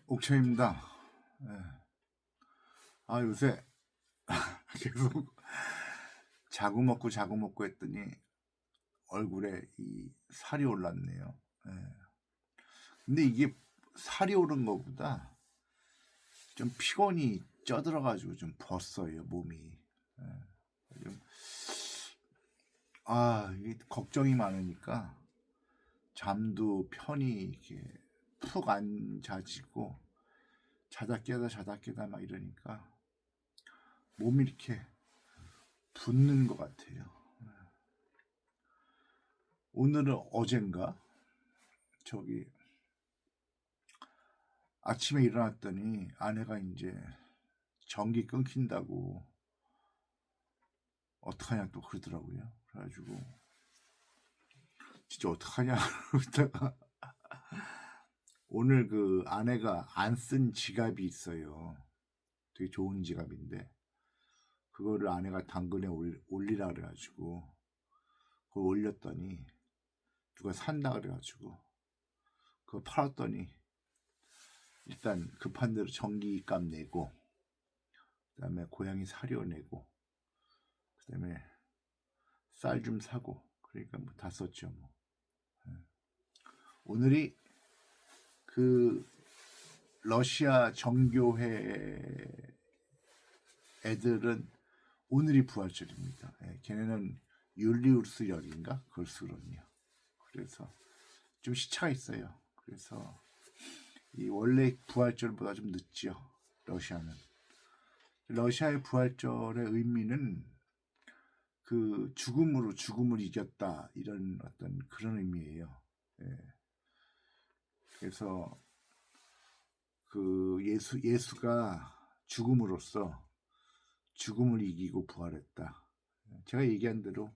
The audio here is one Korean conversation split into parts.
옥천입니다. 예. 요새 계속 자고 먹고 했더니 얼굴에 이 살이 올랐네요. 예. 근데 이게 살이 오른 것보다 좀 피곤이 쪄들어가지고 좀 벗어요, 몸이. 예. 좀, 이게 걱정이 많으니까 잠도 편히 이렇게 푹 안 자지고 자다 깨다 막 이러니까 몸이 이렇게 붓는 것 같아요. 오늘은 어젠가 저기 아침에 일어났더니 아내가 이제 전기 끊긴다고 어떡하냐 또 그러더라고요. 그래가지고 진짜 어떡하냐 그러다가 오늘 그 아내가 안 쓴 지갑이 있어요. 되게 좋은 지갑인데 그거를 아내가 당근에 올리라 그래가지고 그걸 올렸더니 누가 산다 그래가지고 그거 팔았더니 일단 급한 대로 전기값 내고 그다음에 고양이 사료 내고 그다음에 쌀 좀 사고 그러니까 뭐 다 썼죠 뭐. 오늘이 그 러시아 정교회 애들은 오늘이 부활절입니다. 걔네는 율리우스 열인가 그걸 쓰거든요. 그래서 좀 시차가 있어요. 그래서 이 원래 부활절보다 좀 늦죠. 러시아는. 러시아의 부활절의 의미는 그 죽음으로 죽음을 이겼다 이런 어떤 그런 의미예요. 그래서 그 예수가 죽음으로써 죽음을 이기고 부활했다. 제가 얘기한 대로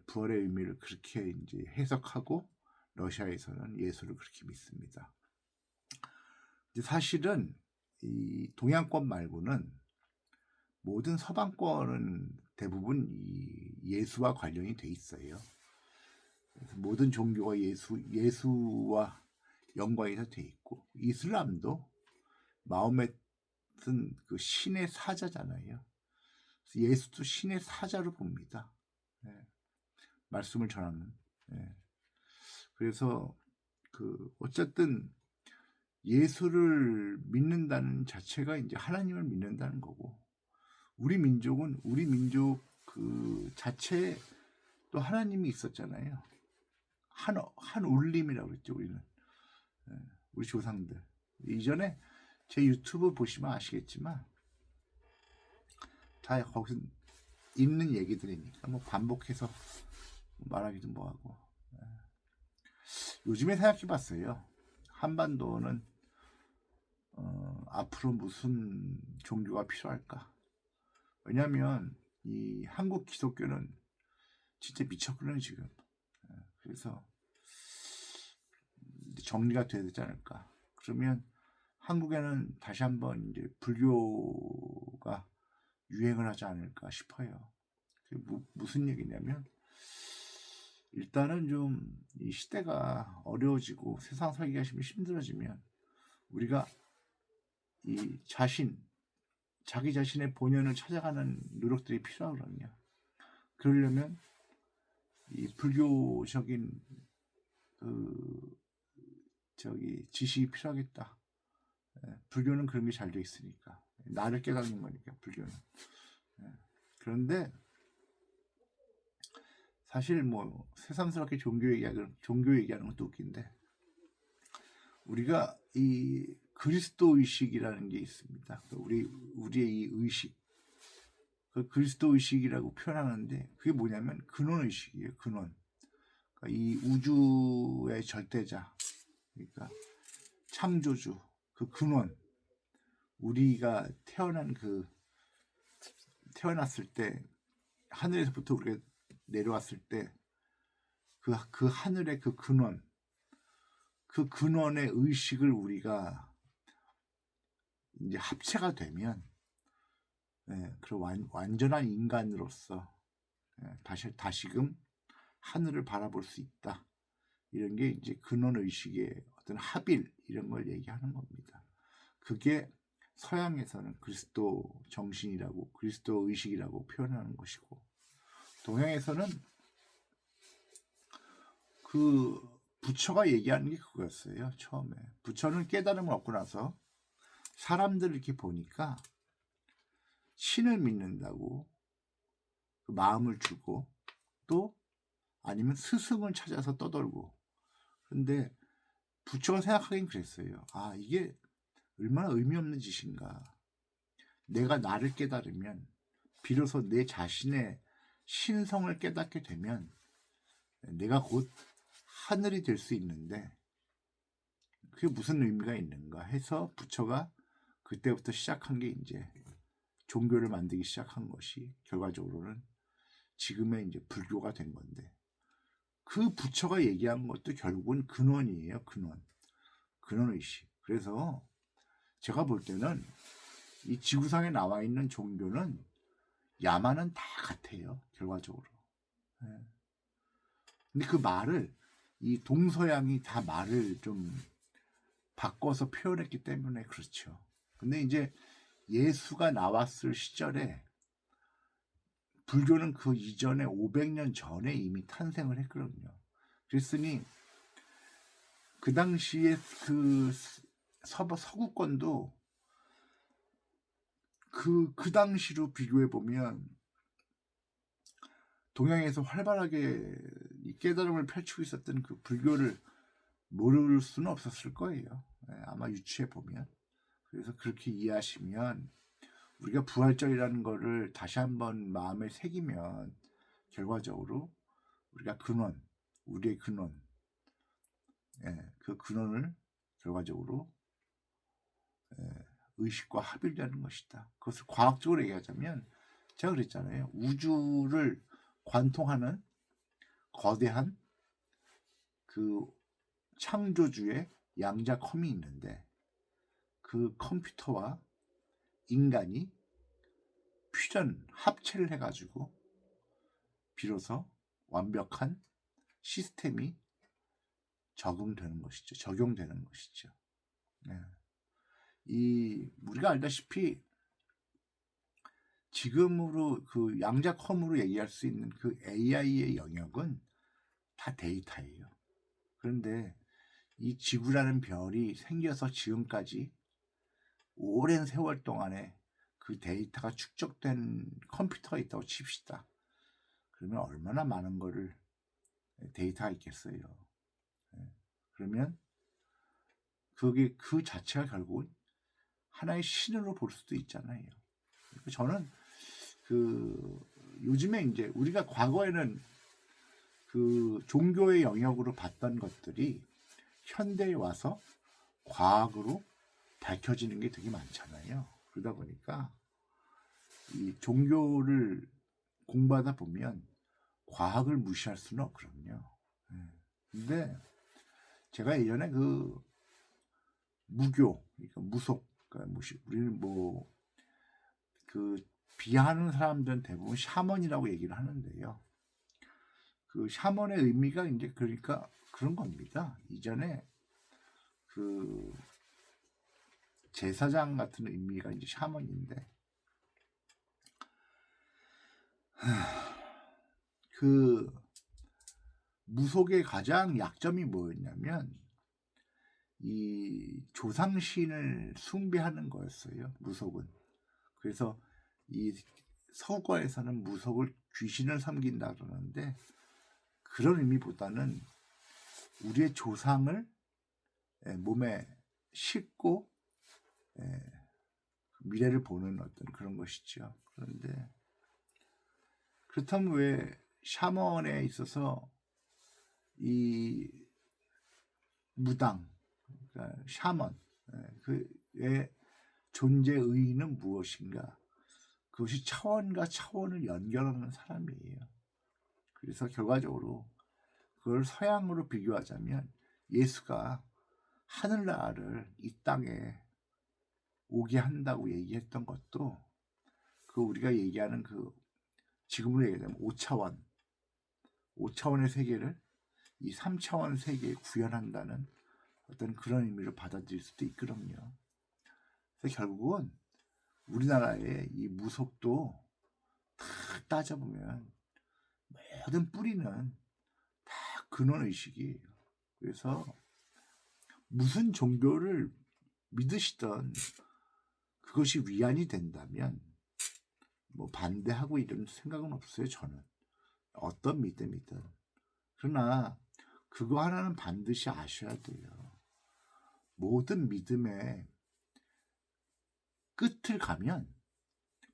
부활의 의미를 그렇게 이제 해석하고 러시아에서는 예수를 그렇게 믿습니다. 사실은 이 동양권 말고는 모든 서방권은 대부분 이 예수와 관련이 돼 있어요. 그래서 모든 종교가 예수와 연관이 다 돼 있고 이슬람도 마호멧은 그 신의 사자잖아요. 예수도 신의 사자로 봅니다. 말씀을 전하는. 그래서 그 어쨌든 예수를 믿는다는 자체가 이제 하나님을 믿는다는 거고 우리 민족은 우리 민족 그 자체에 또 하나님이 있었잖아요. 한 울림이라고 그랬죠 우리는. 우리 조상들 이전에 제 유튜브 보시면 아시겠지만 다 거기서 있는 얘기들이니까 뭐 반복해서 말하기도 뭐하고. 요즘에 생각해봤어요. 한반도는 앞으로 무슨 종교가 필요할까? 왜냐하면 이 한국 기독교는 진짜 미쳤거든요 지금. 그래서 정리가 돼야 되지 않을까? 그러면 한국에는 다시 한번 이제 불교가 유행을 하지 않을까 싶어요. 무슨 얘기냐면 일단은 좀 이 시대가 어려워지고 세상 살기가 좀 힘들어지면 우리가 이 자기 자신의 본연을 찾아가는 노력들이 필요하거든요. 그러려면 이 불교적인 그 지식이 필요하겠다. 불교는 그런 게 잘 돼 있으니까 나를 깨닫는 거니까 불교는. 그런데 사실 뭐 새삼스럽게 종교 얘기하는 것도 웃긴데 우리가 이 그리스도 의식이라는 게 있습니다. 우리의 이 의식, 그 그리스도 의식이라고 표현하는데 그게 뭐냐면 근원 의식이에요. 근원. 그러니까 이 우주의 절대자, 그러니까 창조주, 그 근원. 우리가 태어났을 때 하늘에서부터 우리가 내려왔을 때 그 하늘의 그 근원, 그 근원의 의식을 우리가 이제 합체가 되면 그런 완전한 인간으로서 다시금 하늘을 바라볼 수 있다. 이런 게 이제 근원 의식의 어떤 합일 이런 걸 얘기하는 겁니다. 그게 서양에서는 그리스도 정신이라고 그리스도 의식이라고 표현하는 것이고, 동양에서는 그 부처가 얘기하는 게 그거였어요. 처음에 부처는 깨달음을 얻고 나서 사람들을 이렇게 보니까 신을 믿는다고 그 마음을 주고, 또 아니면 스승을 찾아서 떠돌고. 근데 부처가 생각하긴 그랬어요. 아, 이게 얼마나 의미 없는 짓인가. 내가 나를 깨달으면, 비로소 내 자신의 신성을 깨닫게 되면 내가 곧 하늘이 될 수 있는데 그게 무슨 의미가 있는가 해서 부처가 그때부터 시작한 게 이제 종교를 만들기 시작한 것이 결과적으로는 지금의 이제 불교가 된 건데, 그 부처가 얘기한 것도 결국은 근원이에요. 근원의식. 그래서 제가 볼 때는 이 지구상에 나와 있는 종교는 야만은 다 같아요. 결과적으로. 근데 그 말을 이 동서양이 다 말을 좀 바꿔서 표현했기 때문에 그렇죠. 근데 이제 예수가 나왔을 시절에 불교는 그 이전에 500년 전에 이미 탄생을 했거든요. 그랬으니 그 당시에 그 서구권도 그 당시로 비교해 보면 동양에서 활발하게 이 깨달음을 펼치고 있었던 그 불교를 모를 수는 없었을 거예요. 아마 유추해 보면. 그래서 그렇게 이해하시면 우리가 부활절이라는 거를 다시 한번 마음에 새기면 결과적으로 우리가 우리의 근원, 그 근원을 결과적으로 의식과 합일이라는 것이다. 그것을 과학적으로 얘기하자면 제가 그랬잖아요. 우주를 관통하는 거대한 그 창조주의 양자컴이 있는데, 그 컴퓨터와 인간이 합체를 해가지고 비로소 완벽한 시스템이 적용되는 것이죠. 우리가 알다시피 지금으로 그 양자컴으로 얘기할 수 있는 그 AI의 영역은 다 데이터예요. 그런데 이 지구라는 별이 생겨서 지금까지 오랜 세월 동안에 그 데이터가 축적된 컴퓨터가 있다고 칩시다. 그러면 얼마나 많은 거를 데이터가 있겠어요. 그러면 그게 그 자체가 결국은 하나의 신으로 볼 수도 있잖아요. 저는 요즘에 이제 우리가 과거에는 그 종교의 영역으로 봤던 것들이 현대에 와서 과학으로 밝혀지는 게 되게 많잖아요. 그러다 보니까 이 종교를 공부하다 보면 과학을 무시할 수는 없거든요. 근데 제가 예전에 그 무교, 그러니까 무속, 그러니까 우리는 그 비하하는 사람들은 대부분 샤먼이라고 얘기를 하는데요. 그 샤먼의 의미가 이제 그러니까 그런 겁니다. 이전에 그 제사장 같은 의미가 이제 샤먼인데, 그 무속의 가장 약점이 뭐였냐면 이 조상신을 숭배하는 거였어요. 무속은. 그래서 이 서구권에서는 무속을 귀신을 섬긴다 그러는데, 그런 의미보다는 우리의 조상을 몸에 싣고 미래를 보는 어떤 그런 것이죠. 그런데 그렇다면 왜 샤먼에 있어서 이 무당, 그러니까 샤먼, 그의 존재 의의는 무엇인가? 그것이 차원과 차원을 연결하는 사람이에요. 그래서 결과적으로 그걸 서양으로 비교하자면 예수가 하늘나라를 이 땅에 오게 한다고 얘기했던 것도 그 우리가 얘기하는 그 지금으로 얘기하자면 5차원의 세계를 이 3차원 세계에 구현한다는 어떤 그런 의미로 받아들일 수도 있거든요. 그래서 결국은 우리나라의 이 무속도 다 따져보면 모든 뿌리는 다 근원의식이에요. 그래서 무슨 종교를 믿으시던 그것이 위안이 된다면 뭐 반대하고 이런 생각은 없어요. 저는 어떤 믿음이든. 그러나 그거 하나는 반드시 아셔야 돼요. 모든 믿음의 끝을 가면,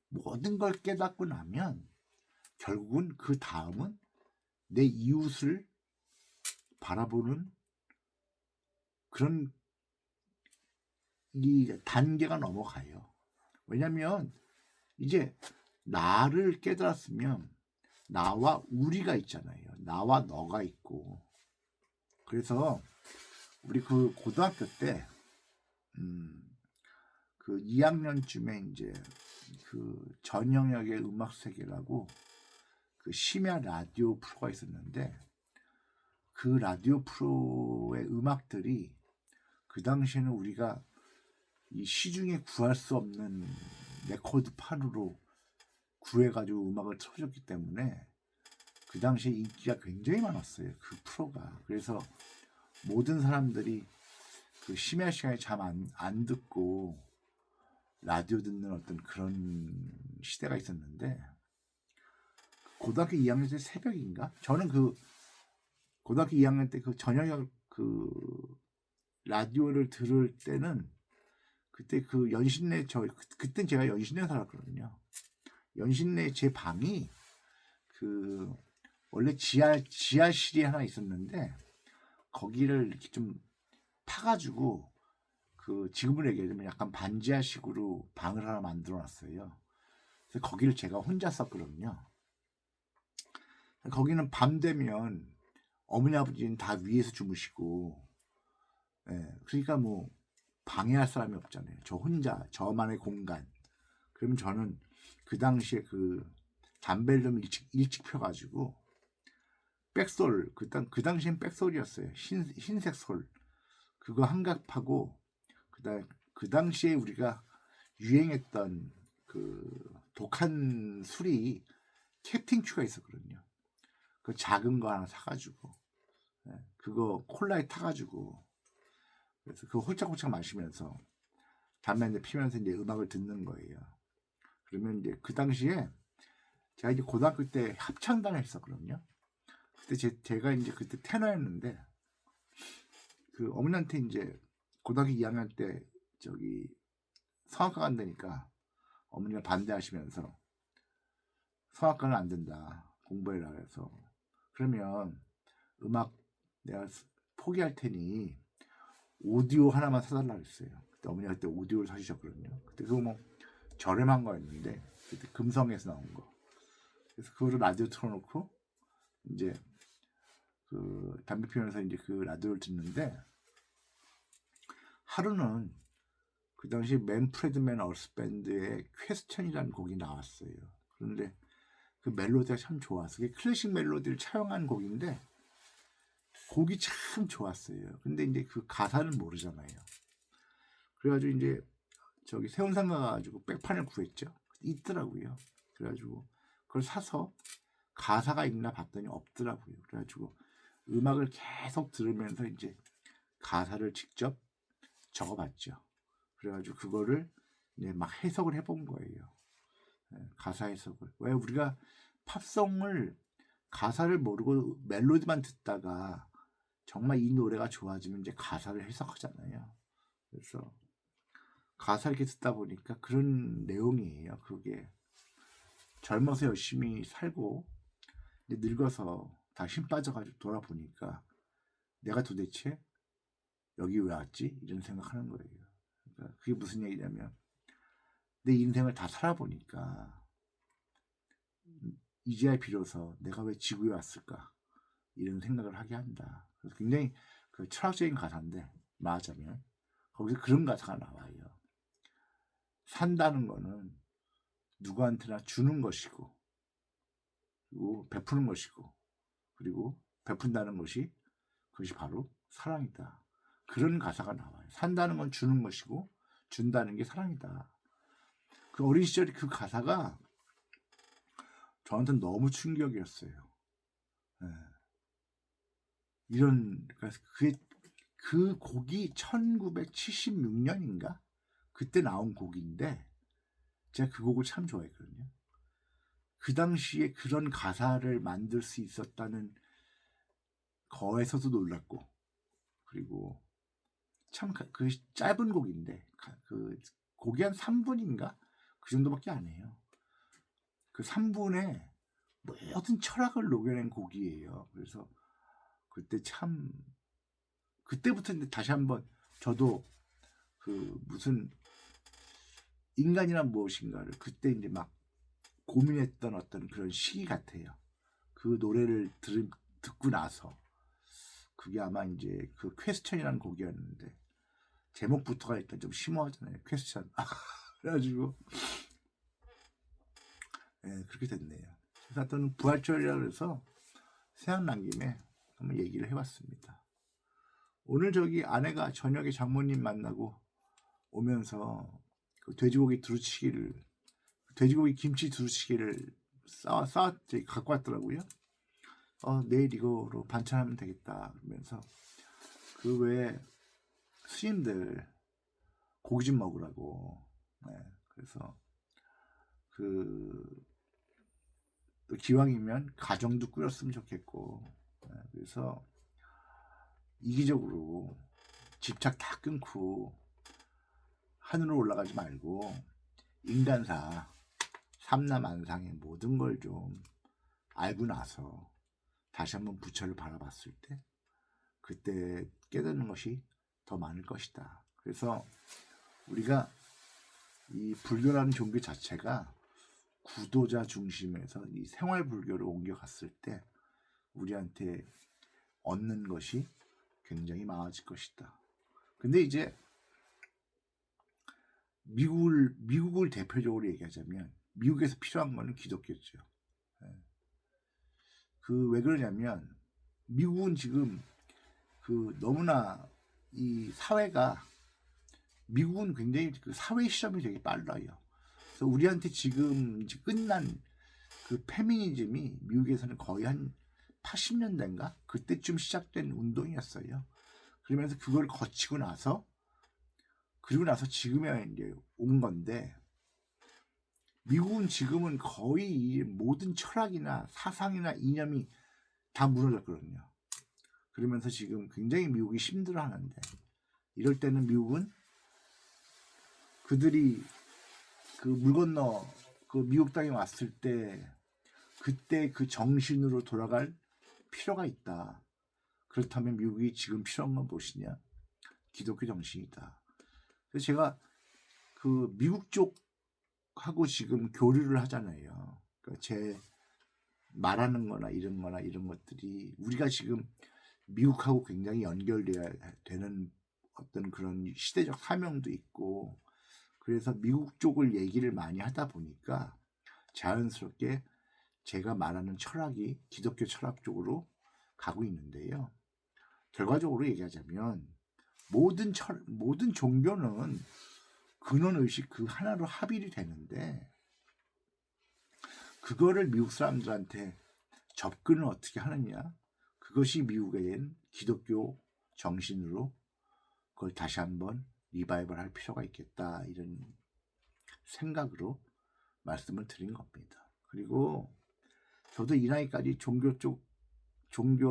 모든 걸 깨닫고 나면 결국은 그 다음은 내 이웃을 바라보는 그런 이 단계가 넘어가요. 왜냐면 이제 나를 깨달았으면 나와 우리가 있잖아요. 나와 너가 있고. 그래서 우리 그 고등학교 때 그 2학년쯤에 이제 그 전영혁의 음악 세계라고 그 심야 라디오 프로가 있었는데, 그 라디오 프로의 음악들이 그 당시에는 우리가 이 시중에 구할 수 없는 레코드판으로 구해가지고 음악을 틀어줬기 때문에 그 당시에 인기가 굉장히 많았어요. 그 프로가. 그래서 모든 사람들이 그 심야 시간에 잠 안 듣고 라디오 듣는 어떤 그런 시대가 있었는데, 고등학교 2학년 때 새벽인가? 저는 그 고등학교 2학년 때 그 저녁 그 라디오를 들을 때는 그때 그 연신내 그때 제가 연신내 살았거든요. 연신내 제 방이 그 원래 지하실이 하나 있었는데 거기를 이렇게 좀 파가지고 그 지금으로 얘기하자면 약간 반지하식으로 방을 하나 만들어놨어요. 그래서 거기를 제가 혼자 썼거든요. 거기는 밤 되면 어머니 아버지는 다 위에서 주무시고, 예, 그러니까 뭐 방해할 사람이 없잖아요. 저 혼자 저만의 공간. 그러면 저는 그 당시에 그 담배를 좀 일찍 펴가지고 백솔, 그 당시엔 백솔이었어요. 흰색 솔. 그거 한 갑하고, 그 당시에 우리가 유행했던 그 독한 술이 캡틴 큐가 있었거든요. 그 작은 거 하나 사가지고, 예, 그거 콜라에 타가지고, 그래서 그거 홀짝홀짝 마시면서 담배 한 대 피면서 이제 음악을 듣는 거예요. 그러면 이제 그 당시에 제가 이제 고등학교 때 합창단을 했었거든요. 그때 제가 이제 그때 테너였는데, 그 어머니한테 이제 고등학교 2학년 때 저기 성악과 간다니까 어머니가 반대하시면서 성악과는 안 된다, 공부해라 해서, 그러면 음악 내가 포기할 테니 오디오 하나만 사달라 그랬어요. 그때 어머니가 그때 오디오를 사주셨거든요. 그때 그거 뭐 저렴한 거였는데 그때 금성에서 나온 거. 그래서 그거를 라디오 틀어놓고 이제 그 담배 피우면서 이제 그 라디오를 듣는데, 하루는 그 당시 맨프레드맨 얼스 밴드의 퀘스천이라는 곡이 나왔어요. 그런데 그 멜로디가 참 좋았어요. 그게 클래식 멜로디를 차용한 곡인데 곡이 참 좋았어요. 근데 이제 그 가사는 모르잖아요. 그래가지고 이제 저기 세운상 가가지고 백판을 구했죠. 있더라고요. 그래가지고 그걸 사서 가사가 있나 봤더니 없더라고요. 그래가지고 음악을 계속 들으면서 이제 가사를 직접 적어봤죠. 그래가지고 그거를 이제 막 해석을 해본 거예요. 가사 해석을. 왜 우리가 팝송을 가사를 모르고 멜로디만 듣다가 정말 이 노래가 좋아지면 이제 가사를 해석하잖아요. 그래서 가사 이렇게 듣다 보니까 그런 내용이에요. 그게 젊어서 열심히 살고 이제 늙어서 다 힘 빠져가지고 돌아보니까 내가 도대체 여기 왜 왔지? 이런 생각하는 거예요. 그러니까 그게 무슨 얘기냐면 내 인생을 다 살아보니까 이제야 비로소 내가 왜 지구에 왔을까? 이런 생각을 하게 한다. 그래서 굉장히 그 철학적인 가사인데 말하자면 거기서 그런 가사가 나와요. 산다는 거는 누구한테나 주는 것이고, 그리고 베푸는 것이고, 그리고 베푼다는 것이 그것이 바로 사랑이다. 그런 가사가 나와요. 산다는 건 주는 것이고, 준다는 게 사랑이다. 그 어린 시절에 그 가사가 저한테 너무 충격이었어요. 예. 그 곡이 1976년인가 그때 나온 곡인데 제가 그 곡을 참 좋아했거든요. 그 당시에 그런 가사를 만들 수 있었다는 거에서도 놀랐고, 그리고 참 그 짧은 곡인데 그 곡이 한 3분인가 그 정도밖에 안 해요. 그 3분에 모든 철학을 녹여낸 곡이에요. 그래서 그때부터 이제 다시 한번 저도 그 무슨 인간이란 무엇인가를 그때 이제 막 고민했던 어떤 그런 시기 같아요. 그 노래를 듣고 나서 그게 아마 이제 그 퀘스천이라는 곡이었는데 제목부터가 일단 좀 심오하잖아요. 퀘스천. 그래가지고 네, 그렇게 됐네요. 그래서 하여튼 부활절이라 그래서 생각난 김에 한번 얘기를 해봤습니다. 오늘 저기 아내가 저녁에 장모님 만나고 오면서 그 돼지고기 김치 두루치기를 갖고 왔더라고요. 내일 이거로 반찬하면 되겠다 그러면서 그 외에 스님들 고기 좀 먹으라고. 네, 그래서 또 기왕이면 가정도 꾸렸으면 좋겠고. 네, 그래서 이기적으로 집착 다 끊고 하늘로 올라가지 말고 인간사 삼라만상의 모든 걸 좀 알고 나서 다시 한번 부처를 바라봤을 때 그때 깨닫는 것이 더 많을 것이다. 그래서 우리가 이 불교라는 종교 자체가 구도자 중심에서 이 생활 불교를 옮겨갔을 때 우리한테 얻는 것이 굉장히 많아질 것이다. 근데 이제 미국을 대표적으로 얘기하자면 미국에서 필요한 거는 기독교죠. 왜 그러냐면 미국은 지금 너무나 이 사회가 미국은 굉장히 그 사회 시험이 되게 빨라요. 그래서 우리한테 지금 이제 끝난 그 페미니즘이 미국에서는 거의 한 80년대인가 그때쯤 시작된 운동이었어요. 그러면서 그걸 거치고 나서 지금에 이제 온 건데 미국은 지금은 거의 모든 철학이나 사상이나 이념이 다 무너졌거든요. 그러면서 지금 굉장히 미국이 힘들어하는데 이럴 때는 미국은 그들이 그 물 건너 그 미국 땅에 왔을 때 그때 그 정신으로 돌아갈 필요가 있다. 그렇다면 미국이 지금 필요한 건 무엇이냐? 기독교 정신이다. 그래서 제가 그 미국 쪽하고 지금 교류를 하잖아요. 그러니까 제 말하는 거나 이런 것들이 우리가 지금 미국하고 굉장히 연결돼야 되는 어떤 그런 시대적 사명도 있고 그래서 미국 쪽을 얘기를 많이 하다 보니까 자연스럽게 제가 말하는 철학이 기독교 철학 쪽으로 가고 있는데요. 결과적으로 얘기하자면 모든 종교는 근원의식 그 하나로 합일이 되는데 그거를 미국 사람들한테 접근을 어떻게 하느냐 그것이 미국의 기독교 정신으로 그걸 다시 한번 리바이벌 할 필요가 있겠다 이런 생각으로 말씀을 드린 겁니다. 그리고 저도 이 나이까지 종교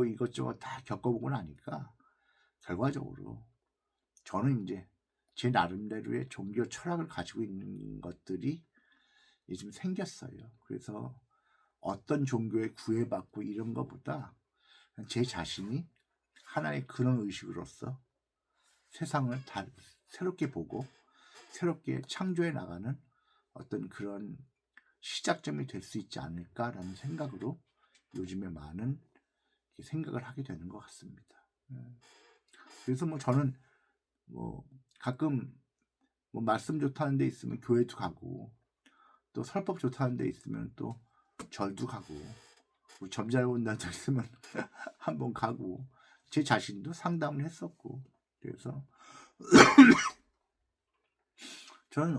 이것저것 다 겪어보고 나니까 결과적으로 저는 이제 제 나름대로의 종교 철학을 가지고 있는 것들이 요즘 생겼어요. 그래서 어떤 종교에 구애받고 이런 것보다 제 자신이 하나의 근원 의식으로서 세상을 새롭게 보고 새롭게 창조해 나가는 어떤 그런 시작점이 될 수 있지 않을까라는 생각으로 요즘에 많은 생각을 하게 되는 것 같습니다. 그래서 저는 가끔 말씀 좋다는 데 있으면 교회도 가고 또 설법 좋다는 데 있으면 또 절도 가고 점 잘 본다는 데 있으면 한번 가고 제 자신도 상담을 했었고 그래서 저는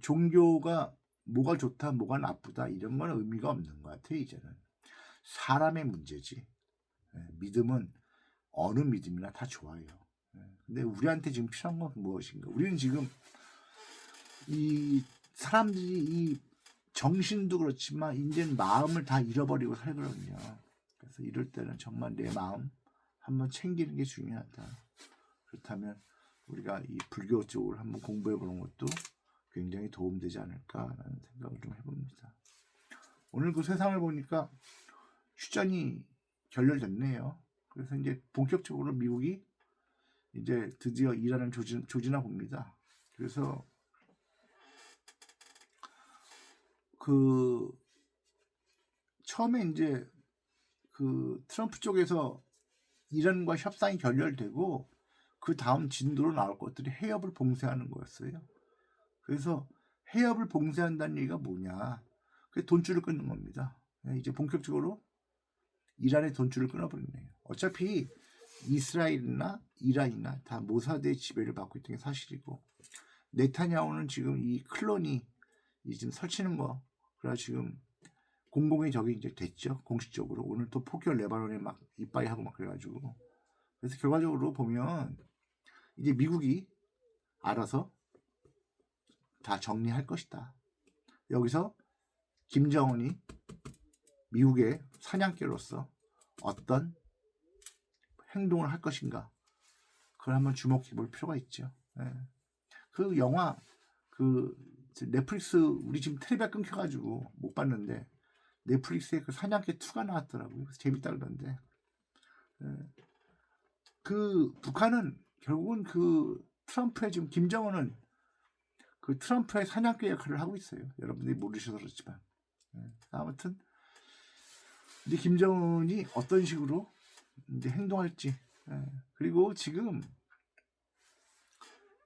종교가 뭐가 좋다, 뭐가 나쁘다 이런 건 의미가 없는 것 같아요. 이제는 사람의 문제지. 믿음은 어느 믿음이나 다 좋아요. 근데 우리한테 지금 필요한 건 무엇인가? 우리는 지금 이 사람들이 이 정신도 그렇지만 이제는 마음을 다 잃어버리고 살거든요. 그래서 이럴 때는 정말 내 마음 한번 챙기는 게 중요하다. 그렇다면 우리가 이 불교 쪽을 한번 공부해 보는 것도 굉장히 도움되지 않을까라는 생각을 좀 해봅니다. 오늘 그 세상을 보니까 휴전이 결렬됐네요. 그래서 이제 본격적으로 미국이 이제 드디어 이란을 조지나 봅니다. 그래서 그 처음에 이제 그 트럼프 쪽에서 이란과 협상이 결렬되고 그 다음 진도로 나올 것들이 해협을 봉쇄하는 거였어요. 그래서 해협을 봉쇄한다는 얘기가 뭐냐? 그 돈줄을 끊는 겁니다. 이제 본격적으로 이란의 돈줄을 끊어버리네요. 어차피 이스라엘이나 이란이나 다 모사드의 지배를 받고 있는 게 사실이고, 네타냐후는 지금 이 클론이 지금 설치는 거, 그래서 지금 공공의 적이 이제 됐죠. 공식적으로. 오늘 또 포격 레바논에 막 이빠이 하고 막 그래가지고. 그래서 결과적으로 보면 이제 미국이 알아서 다 정리할 것이다. 여기서 김정은이 미국의 사냥개로서 어떤 행동을 할 것인가, 그걸 한번 주목해 볼 필요가 있죠. 그 영화 그 넷플릭스 우리 지금 텔레비가 끊겨가지고 못 봤는데 넷플릭스에 그 사냥개 2가 나왔더라고요. 그래서 재밌다 그러는데 그 북한은 결국은 그 트럼프의 지금 김정은은 그 트럼프의 사냥개 역할을 하고 있어요. 여러분들이 모르셔서 그렇지만 아무튼 이제 김정은이 어떤 식으로 이제 행동할지, 그리고 지금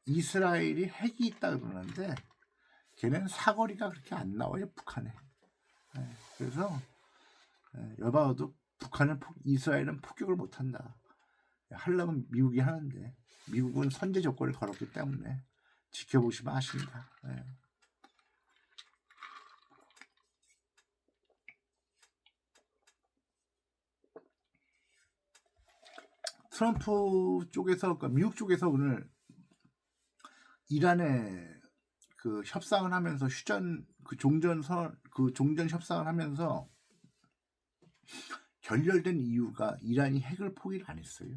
이스라엘이 핵이 있다 그러는데 걔는 사거리가 그렇게 안 나와요, 북한에. 그래서 여봐도 북한은 이스라엘은 폭격을 못한다. 하려면 미국이 하는데 미국은 선제 조건을 걸었기 때문에 지켜보시면 아십니다. 트럼프 쪽에서, 그러니까 미국 쪽에서 오늘 이란에 그 협상을 하면서 휴전 그 종전 협상을 하면서 결렬된 이유가 이란이 핵을 포기를 안 했어요.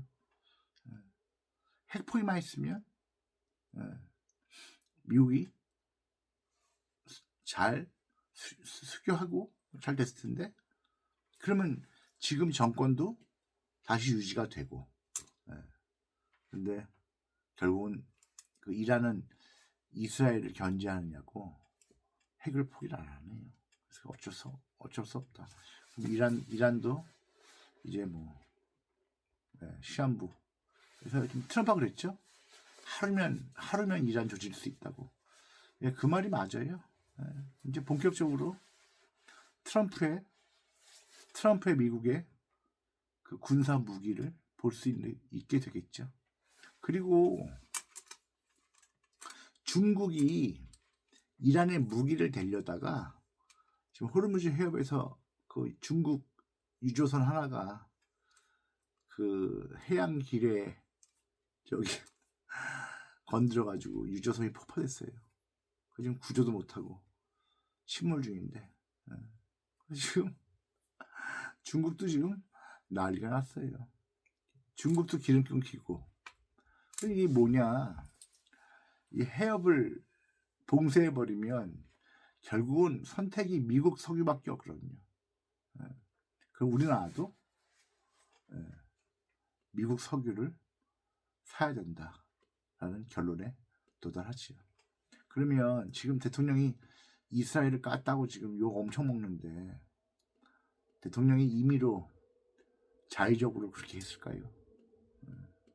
핵 포기만 했으면 미국이 잘 수교하고 잘 됐을 텐데, 그러면 지금 정권도 다시 유지가 되고, 근데 결국은 그 이란은 이스라엘을 견제하느냐고 핵을 포기를 안 하네요. 그래서 어쩔 수 없다. 이란도 이제 뭐 시한부. 그래서 트럼프가 그랬죠. 하루면 이란 조질 수 있다고. 그 말이 맞아요. 이제 본격적으로 트럼프의 미국의 그 군사 무기를 볼 수 있게 되겠죠. 그리고 중국이 이란의 무기를 대려다가 지금 호르무즈 해협에서 그 중국 유조선 하나가 그 해양길에 저기 건드려가지고 유조선이 폭파됐어요. 지금 구조도 못하고 침몰 중인데, 지금 중국도 지금 난리가 났어요. 중국도 기름 끊기고. 이게 뭐냐, 이 해협을 봉쇄해버리면 결국은 선택이 미국 석유밖에 없거든요. 그럼 우리나라도 미국 석유를 사야 된다라는 결론에 도달하지요. 그러면 지금 대통령이 이스라엘을 깠다고 지금 욕 엄청 먹는데 대통령이 임의로 자의적으로 그렇게 했을까요?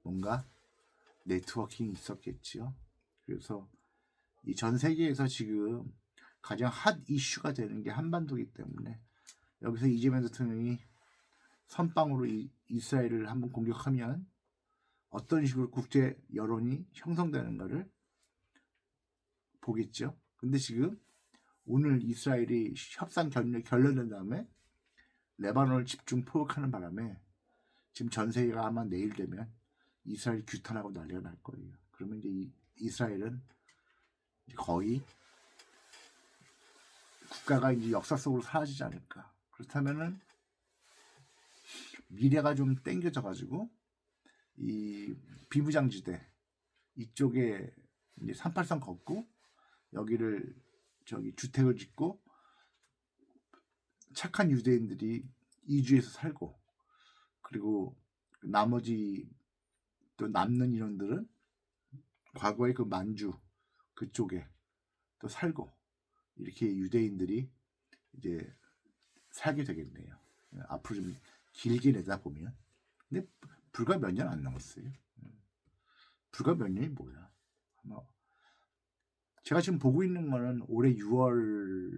뭔가 네트워킹이 있었겠지요. 그래서 이 전 세계에서 지금 가장 핫 이슈가 되는 게 한반도이기 때문에 여기서 이재명 대통령이 선빵으로 이스라엘을 한번 공격하면 어떤 식으로 국제 여론이 형성되는가를 보겠죠. 근데 지금 오늘 이스라엘이 협상 결렬된 다음에 레바논을 집중 포격하는 바람에 지금 전 세계가 아마 내일 되면 이스라엘 규탄하고 난리가 날 거예요. 그러면 이제 이스라엘은 거의 국가가 이제 역사 속으로 사라지지 않을까. 그렇다면은 미래가 좀 땡겨져 가지고 이 비무장지대 이쪽에 이제 38선 걷고 여기를 저기 주택을 짓고 착한 유대인들이 이주해서 살고, 그리고 나머지 또 남는 인원들은 과거의 그 만주 그쪽에 또 살고, 이렇게 유대인들이 이제 살게 되겠네요. 앞으로 좀 길게 내다보면. 근데 불과 몇 년 안 남았어요. 불과 몇 년이 뭐야. 제가 지금 보고 있는 거는 올해 6월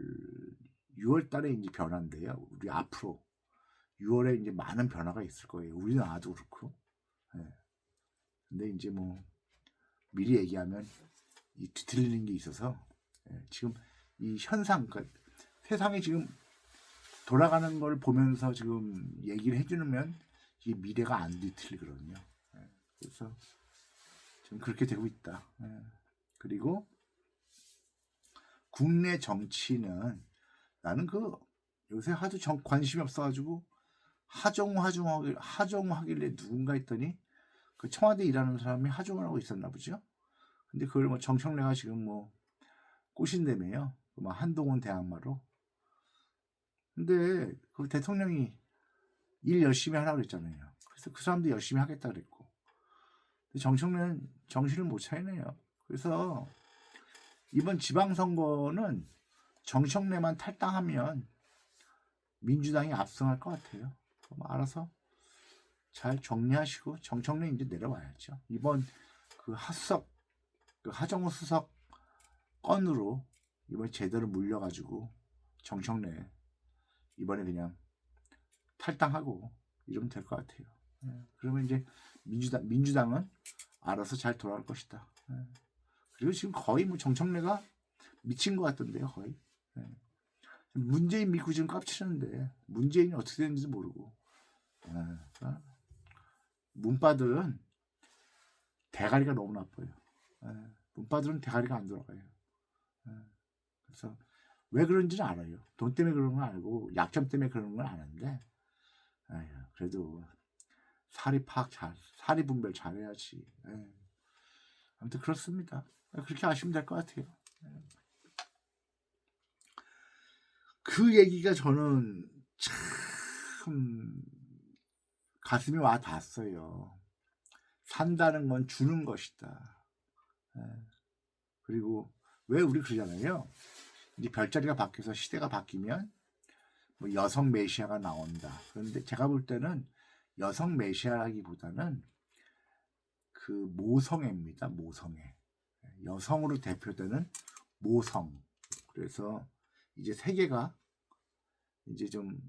달에 이제 변화인데요. 우리 앞으로 6월에 이제 많은 변화가 있을 거예요. 우리나라도 그렇고. 예. 근데 이제 뭐 미리 얘기하면 이 뒤틀리는 게 있어서, 예. 지금 이 현상, 그러니까 세상이 지금 돌아가는 걸 보면서 지금 얘기를 해주면 이 미래가 안 뒤틀리거든요. 예. 그래서 지금 그렇게 되고 있다. 예. 그리고 국내 정치는 나는 그 요새 하도 관심이 없어가지고 하정우 하길래 누군가 했더니 그 청와대 일하는 사람이 하정우를 하고 있었나 보죠. 근데 그걸 뭐 정청래가 지금 뭐 꼬신다며요. 뭐 한동훈 대항마로. 근데 그 대통령이 일 열심히 하라고 그랬잖아요. 그래서 그 사람도 열심히 하겠다 그랬고. 근데 정청래는 정신을 못 차리네요. 그래서 이번 지방선거는 정청래만 탈당하면 민주당이 압승할 것 같아요. 알아서 잘 정리하시고 정청래 이제 내려와야죠. 이번 그 하정우 수석 건으로 이번에 제대로 물려가지고 정청래 이번에 그냥 탈당하고 이러면 될 것 같아요. 그러면 이제 민주당은 알아서 잘 돌아갈 것이다. 그리고 지금 거의 뭐 정청래가 미친 것 같던데요, 거의. 문재인 믿고 지금 깝치는데 문재인이 어떻게 되는지 모르고. 문바들은 대가리가 너무 나빠요. 문바들은 대가리가 안 돌아가요. 그래서 왜 그런지는 알아요. 돈 때문에 그런 건 알고 약점 때문에 그런 건 아는데, 그래도 사리 분별 잘해야지. 아무튼 그렇습니다. 그렇게 아시면 될 것 같아요. 그 얘기가 저는 참 가슴이 와 닿았어요. 산다는 건 주는 것이다. 그리고 왜 우리 그러잖아요. 이제 별자리가 바뀌어서 시대가 바뀌면 뭐 여성 메시아가 나온다. 그런데 제가 볼 때는 여성 메시아라기보다는 그 모성애입니다. 모성애. 여성으로 대표되는 모성. 그래서 이제 세계가 이제 좀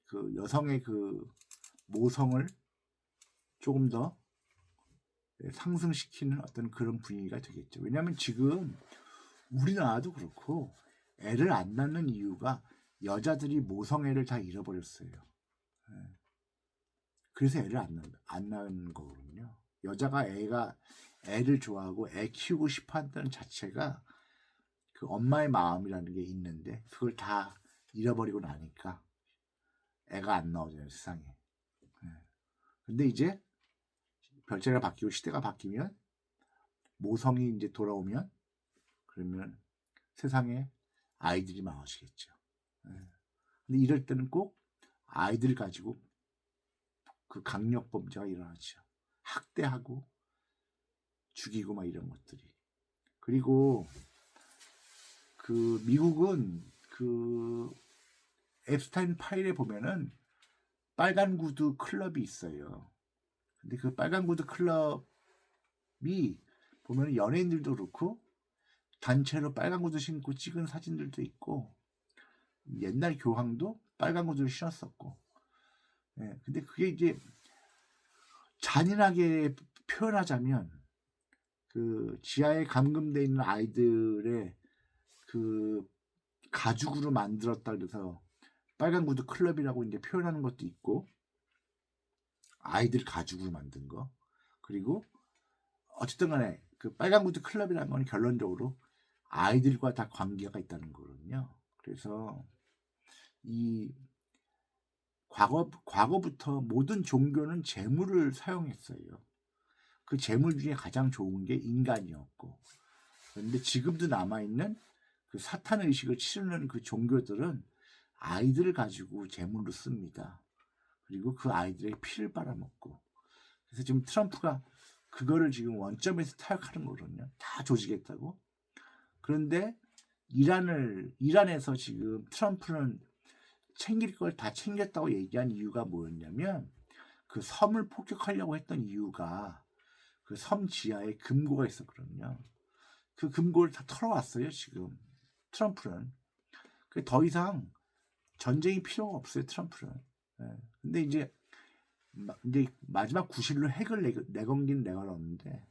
그 여성의 그 모성을 조금 더 상승시키는 어떤 그런 분위기가 되겠죠. 왜냐하면 지금 우리나라도 그렇고 애를 안 낳는 이유가 여자들이 모성애를 다 잃어버렸어요. 그래서 애를 안 낳는 거거든요. 여자가 애를 좋아하고 애 키우고 싶어 한다는 자체가 그 엄마의 마음이라는 게 있는데 그걸 다 잃어버리고 나니까 애가 안 나오잖아요, 세상에. 근데 이제 별자리가 바뀌고 시대가 바뀌면 모성이 이제 돌아오면 그러면 세상에 아이들이 많아지겠죠. 근데 이럴 때는 꼭 아이들 가지고 그 강력범죄가 일어나죠. 학대하고 죽이고 막 이런 것들이. 그리고 그 미국은 그 앱스타인 파일에 보면은 빨간 구두 클럽이 있어요. 근데 그 빨간 구두 클럽이 보면 연예인들도 그렇고 단체로 빨간 구두 신고 찍은 사진들도 있고 옛날 교황도 빨간 구두를 신었었고. 근데 그게 이제 잔인하게 표현하자면 그 지하에 감금돼 있는 아이들의 그 가죽으로 만들었다 그래서 빨간 구두 클럽이라고 이제 표현하는 것도 있고, 아이들 가죽으로 만든 거. 그리고 어쨌든 간에 그 빨간 구두 클럽이라는 건 결론적으로 아이들과 다 관계가 있다는 거거든요. 그래서 이 과거부터 모든 종교는 재물을 사용했어요. 그 재물 중에 가장 좋은 게 인간이었고, 그런데 지금도 남아있는 그 사탄 의식을 치르는 그 종교들은 아이들을 가지고 재물로 씁니다. 그리고 그 아이들의 피를 빨아먹고. 그래서 지금 트럼프가 그거를 지금 원점에서 타격하는 거거든요. 다 조지겠다고. 그런데 이란에서 지금 트럼프는 챙길 걸 다 챙겼다고 얘기한 이유가 뭐였냐면, 그 섬을 폭격하려고 했던 이유가 그 섬 지하에 금고가 있었거든요. 그 금고를 다 털어왔어요, 지금 트럼프는. 더 이상 전쟁이 필요가 없어요, 트럼프는. 예. 근데 이제 마지막 구실로 핵을 내건긴 내걸었는데,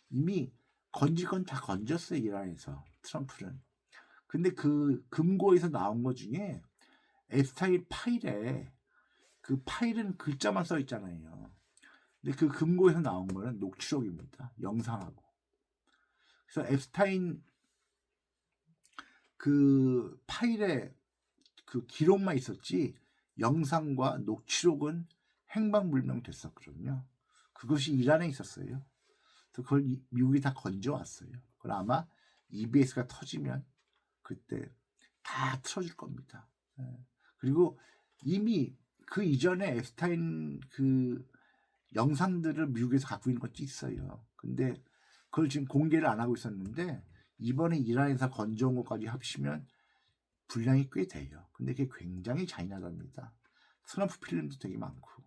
이미 건질 건 다 건졌어요, 이란에서 트럼프는. 근데 그 금고에서 나온 것 중에 앱스타인 파일에, 그 파일은 글자만 써 있잖아요. 근데 그 금고에서 나온 거는 녹취록입니다, 영상하고. 그래서 앱스타인 그 파일에 그 기록만 있었지 영상과 녹취록은 행방불명 됐었거든요. 그것이 이란에 있었어요. 그래서 그걸 미국이 다 건져왔어요. 그걸 아마 EBS가 터지면 그때 다 틀어줄 겁니다. 그리고 이미 그 이전에 앱스타인 그 영상들을 미국에서 갖고 있는 것도 있어요. 근데 그걸 지금 공개를 안 하고 있었는데, 이번에 이란에서 건져온 것까지 합치면 분량이 꽤 돼요. 근데 그게 굉장히 잔인하답니다. 스너프 필름도 되게 많고,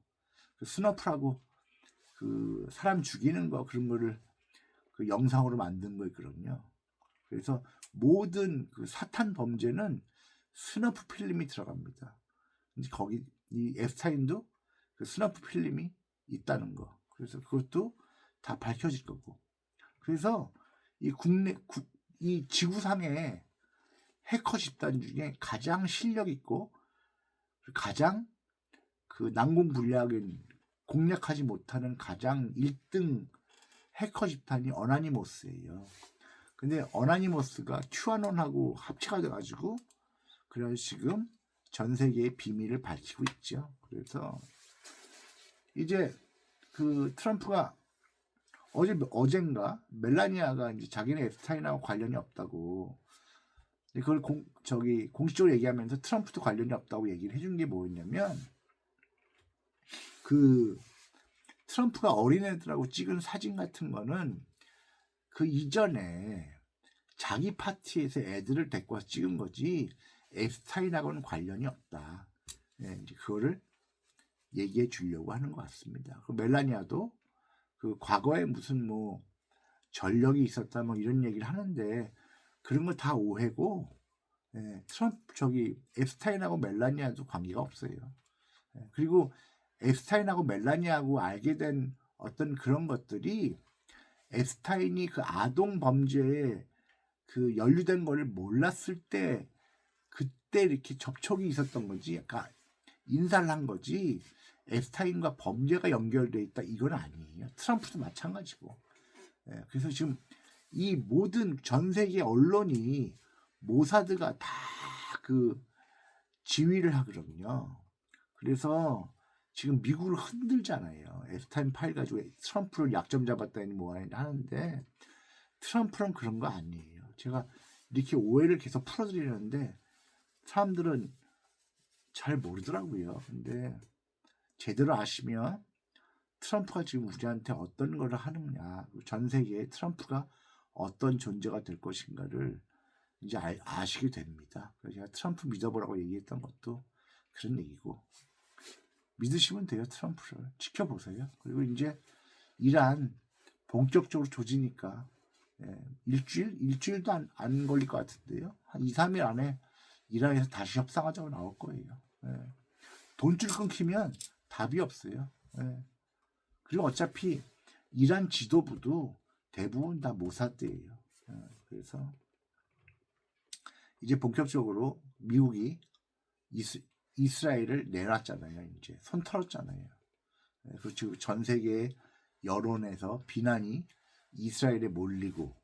그 스너프라고 그 사람 죽이는 거, 그런 거를 그 영상으로 만든 거 있거든요. 그래서 모든 그 사탄 범죄는 스너프 필름이 들어갑니다. 이제 거기 이 앱스타인도 그 스너프 필름이 있다는 거. 그래서 그것도 다 밝혀질 거고. 그래서 이 지구상의 해커 집단 중에 가장 실력 있고 가장 그 난공불락인, 공략하지 못하는 가장 1등 해커 집단이 어나니머스예요. 근데 어나니머스가 큐아논하고 합체가 돼가지고, 그래서 지금 전 세계의 비밀을 밝히고 있죠. 그래서 이제 그 트럼프가 어젠가 멜라니아가 이제 자기네 앱스타인하고 관련이 없다고, 그걸 공식적으로 얘기하면서 트럼프도 관련이 없다고 얘기를 해준 게 뭐였냐면, 그 트럼프가 어린애들하고 찍은 사진 같은 거는 그 이전에 자기 파티에서 애들을 데리고 와서 찍은 거지 앱스타인하고는 관련이 없다. 이제 그거를 얘기해 주려고 하는 것 같습니다. 그 멜라니아도 그 과거에 무슨 뭐 전력이 있었다 뭐 이런 얘기를 하는데, 그런 거 다 오해고, 앱스타인하고 멜라니아도 관계가 없어요. 그리고 앱스타인하고 멜라니아하고 알게 된 어떤 그런 것들이, 앱스타인이 그 아동 범죄에 그 연루된 거를 몰랐을 때 그때 이렇게 접촉이 있었던 거지, 약간 인사를 한 거지, 앱스타인과 범죄가 연결돼 있다 이건 아니에요. 트럼프도 마찬가지고. 그래서 지금 이 모든 전 세계 언론이 모사드가 다 그 지휘를 하거든요. 그래서 지금 미국을 흔들잖아요. 앱스타인 파일 가지고 트럼프를 약점 잡았다니 뭐 하는데, 트럼프는 그런 거 아니에요. 제가 이렇게 오해를 계속 풀어드리는데 사람들은 잘 모르더라고요. 근데 제대로 아시면 트럼프가 지금 우리한테 어떤 걸 하느냐, 전 세계에 트럼프가 어떤 존재가 될 것인가를 이제 아시게 됩니다. 그래서 제가 트럼프 믿어보라고 얘기했던 것도 그런 얘기고, 믿으시면 돼요. 트럼프를 지켜보세요. 그리고 이제 이란 본격적으로 조지니까 일주일도 안 걸릴 것 같은데요. 한 2, 3일 안에 이란에서 다시 협상하자고 나올 거예요. 돈줄 끊기면 답이 없어요. 그리고 어차피 이란 지도부도 대부분 다 모사드예요. 그래서 이제 본격적으로 미국이 이스라엘을 내놨잖아요. 이제 손 털었잖아요. 그리고 지금 전 세계 여론에서 비난이 이스라엘에 몰리고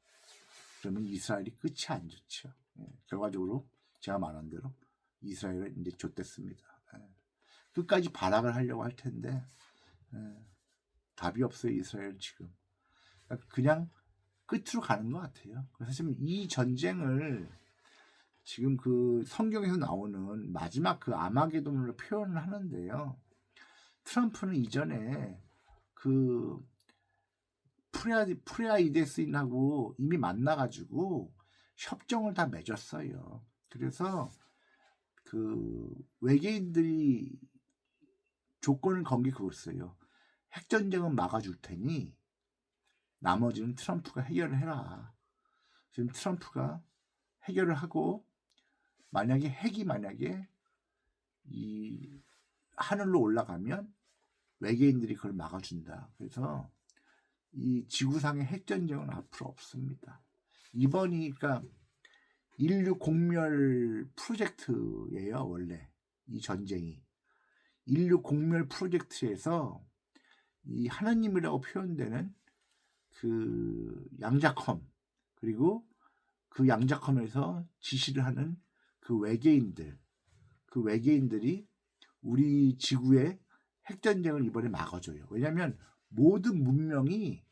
그러면 이스라엘이 끝이 안 좋죠. 결과적으로 제가 말한 대로 이스라엘은 이제 좆됐습니다. 끝까지 발악을 하려고 할 텐데 답이 없어요. 이스라엘은 지금 그냥 끝으로 가는 것 같아요. 그래서 지금 이 전쟁을 지금 그 성경에서 나오는 마지막 그 아마게돈으로 표현을 하는데요. 트럼프는 이전에 그 프레아이데스인하고 이미 만나가지고 협정을 다 맺었어요. 그래서 그 외계인들이 조건을 건 게 그거였어요. 핵전쟁은 막아줄 테니 나머지는 트럼프가 해결을 해라. 지금 트럼프가 해결을 하고 만약에 핵이 이 하늘로 올라가면 외계인들이 그걸 막아준다. 그래서 이 지구상의 핵전쟁은 앞으로 없습니다. 이번이 그러니까 인류 공멸 프로젝트예요. 원래 이 전쟁이 인류 공멸 프로젝트에서 이 하나님이라고 표현되는 그 양자컴 그리고 그 양자컴에서 지시를 하는 그 외계인들이 우리 지구의 핵전쟁을 이번에 막아줘요. 왜냐하면 모든 문명이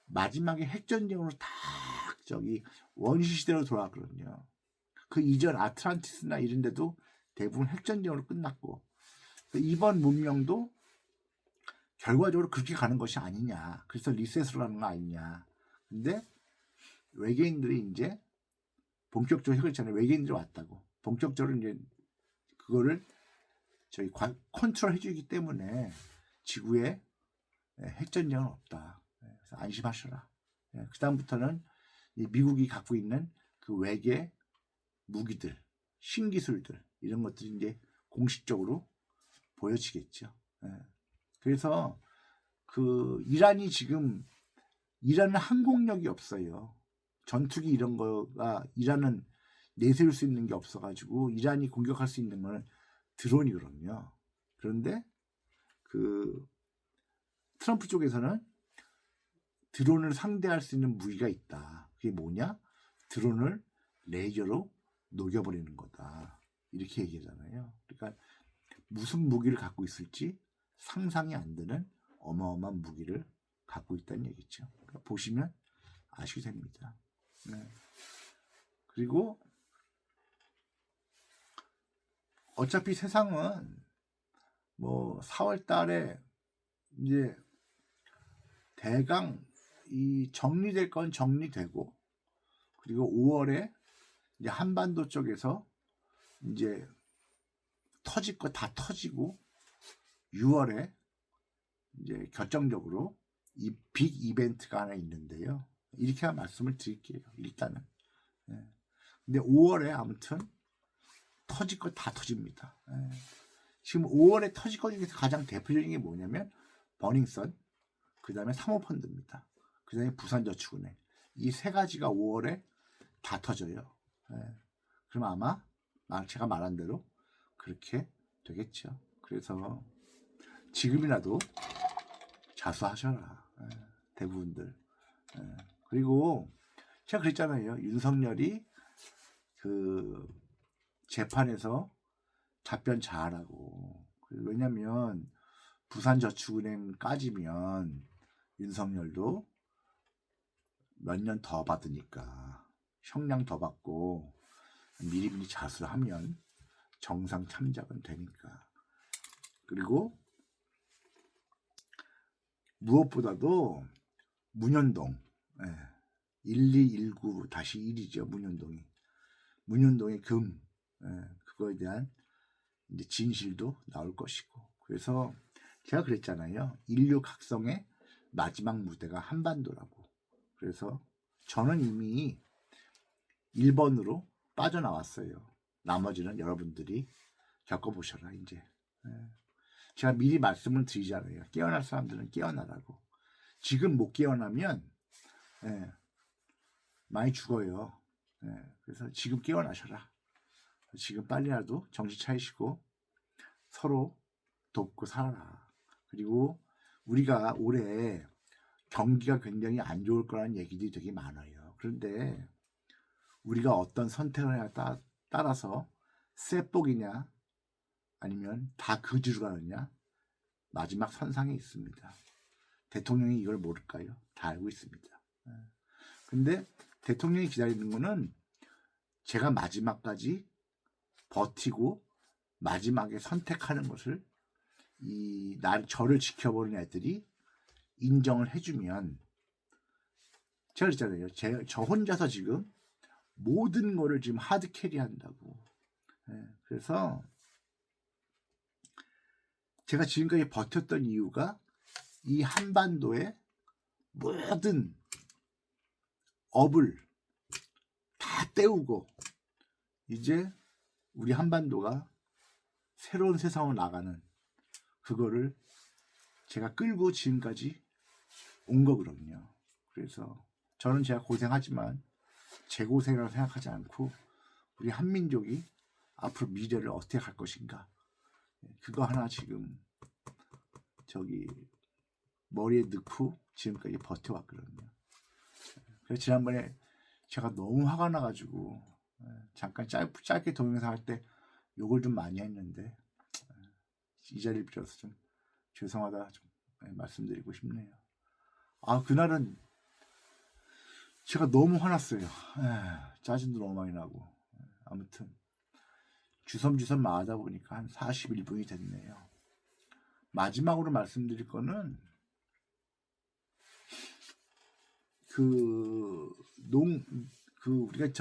마지막에 핵전쟁으로 다 저기 원시시대로 돌아왔거든요. 그 이전 아틀란티스나 이런 데도 대부분 핵전쟁으로 끝났고 이번 문명도 결과적으로 그렇게 가는 것이 아니냐. 그래서 리셋으로 가는 거 아니냐. 근데 외계인들이 이제 본격적으로 핵을 외계인들이 왔다고. 본격적으로 이제 그거를 저희 컨트롤 해주기 때문에 지구에 핵전쟁은 없다. 그래서 안심하셔라. 그 다음부터는 미국이 갖고 있는 그 외계 무기들, 신기술들 이런 것들이 이제 공식적으로 보여지겠죠. 그래서 그 이란은 항공력이 없어요. 전투기 이런 거가 이란은 내세울 수 있는 게 없어가지고 이란이 공격할 수 있는 건 드론이거든요. 그런데 그 트럼프 쪽에서는 드론을 상대할 수 있는 무기가 있다. 그게 뭐냐? 드론을 레이저로 녹여버리는 거다. 이렇게 얘기하잖아요. 그러니까 무슨 무기를 갖고 있을지 상상이 안 되는 어마어마한 무기를 갖고 있다는 얘기죠. 그러니까 보시면 아시게 됩니다. 그리고 어차피 세상은 뭐 4월 달에 이제 대강 이 정리될 건 정리되고 그리고 5월에 이제 한반도 쪽에서 이제 터질 거 다 터지고 6월에 이제 결정적으로 이 빅 이벤트가 하나 있는데요. 이렇게 말씀을 드릴게요. 일단은. 근데 5월에 아무튼 터질 거 다 터집니다. 지금 5월에 터질 거 중에서 가장 대표적인 게 뭐냐면 버닝썬, 그 다음에 사모펀드입니다. 그 다음에 부산저축은행. 이 세 가지가 5월에 다 터져요. 그럼 아마 제가 말한 대로 그렇게 되겠죠. 그래서 지금이라도 자수하셔라. 대부분들. 그리고 제가 그랬잖아요. 윤석열이 그 재판에서 답변 잘하고. 왜냐면 부산저축은행 까지면 윤석열도 몇 년 더 받으니까 형량 더 받고 미리미리 자수하면 정상 참작은 되니까. 그리고 무엇보다도 문현동 1219-1이죠. 문현동의 금 그거에 대한 이제 진실도 나올 것이고. 그래서 제가 그랬잖아요. 인류 각성의 마지막 무대가 한반도라고. 그래서 저는 이미 1번으로 빠져나왔어요. 나머지는 여러분들이 겪어보셔라. 이제 제가 미리 말씀을 드리잖아요. 깨어날 사람들은 깨어나라고. 지금 못 깨어나면 많이 죽어요. 그래서 지금 깨어나셔라. 지금 빨리라도 정신 차리시고 서로 돕고 살아라. 그리고 우리가 올해 경기가 굉장히 안 좋을 거라는 얘기들이 되게 많아요. 그런데 우리가 어떤 선택을 해야 따라서 쇠복이냐 아니면 다 그지로 가느냐 마지막 선상에 있습니다. 대통령이 이걸 모를까요? 다 알고 있습니다. 근데 대통령이 기다리는 거는 제가 마지막까지 버티고 마지막에 선택하는 것을 저를 지켜보는 애들이 인정을 해주면, 제가 그랬잖아요. 저 혼자서 지금 모든 거를 지금 하드 캐리 한다고. 그래서 제가 지금까지 버텼던 이유가 이 한반도의 모든 업을 다 때우고 이제 우리 한반도가 새로운 세상으로 나가는 그거를 제가 끌고 지금까지 온 거거든요. 그래서 저는 제가 고생하지만 제 고생이라고 생각하지 않고 우리 한민족이 앞으로 미래를 어떻게 갈 것인가, 그거 하나 지금 머리에 넣고 지금까지 버텨왔거든요. 그래서 지난번에 제가 너무 화가 나가지고 잠깐 짧게 동영상 할 때 욕을 좀 많이 했는데 이 자리를 빌어서 좀 죄송하다 좀 말씀드리고 싶네요. 그날은 제가 너무 화났어요. 짜증도 너무 많이 나고. 아무튼 주섬주섬 말하다 보니까 한 41분이 됐네요. 마지막으로 말씀드릴 거는 우리가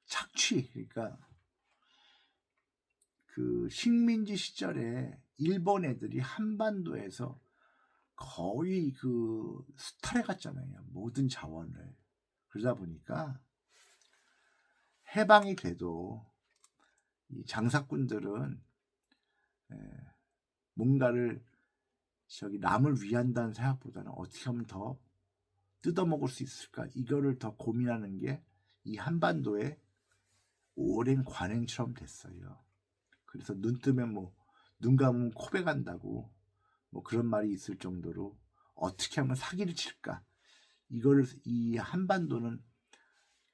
착취, 그러니까 식민지 시절에 일본 애들이 한반도에서 거의 수탈해 갔잖아요. 모든 자원을. 그러다 보니까 해방이 돼도 이 장사꾼들은 뭔가를 남을 위한다는 생각보다는 어떻게 하면 더 뜯어먹을 수 있을까, 이거를 더 고민하는 게 이 한반도의 오랜 관행처럼 됐어요. 그래서 눈 뜨면 눈 감으면 코베 간다고 그런 말이 있을 정도로 어떻게 하면 사기를 칠까, 이 한반도는